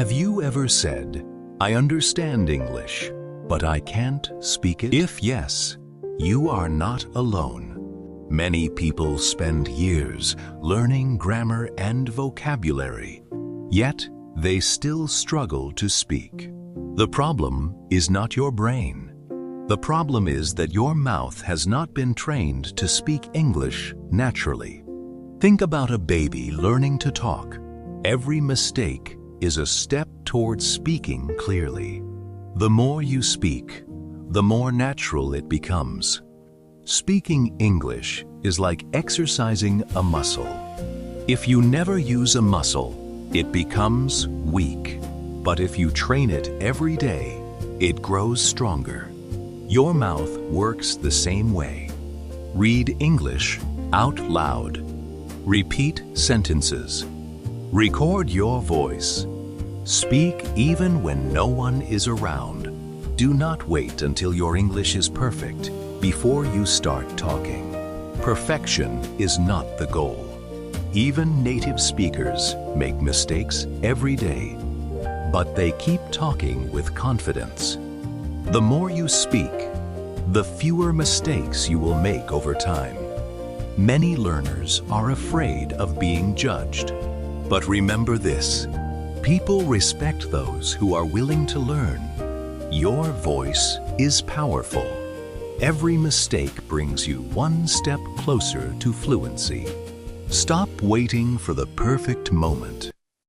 Have you ever said, "I understand English, but I can't speak it"? If yes, you are not alone. Many people spend years learning grammar and vocabulary, yet they still struggle to speak. The problem is not your brain. The problem is that your mouth has not been trained to speak English naturally. Think about a baby learning to talk. Every mistake is a step towards speaking clearly. The more you speak, the more natural it becomes. Speaking English is like exercising a muscle. If you never use a muscle, it becomes weak. But if you train it every day, it grows stronger. Your mouth works the same way. Read English out loud. Repeat sentences. Record your voice. Speak even when no one is around. Do not wait until your English is perfect before you start talking. Perfection is not the goal. Even native speakers make mistakes every day, but they keep talking with confidence. The more you speak, the fewer mistakes you will make over time. Many learners are afraid of being judged. But remember this, people respect those who are willing to learn. Your voice is powerful. Every mistake brings you one step closer to fluency. Stop waiting for the perfect moment.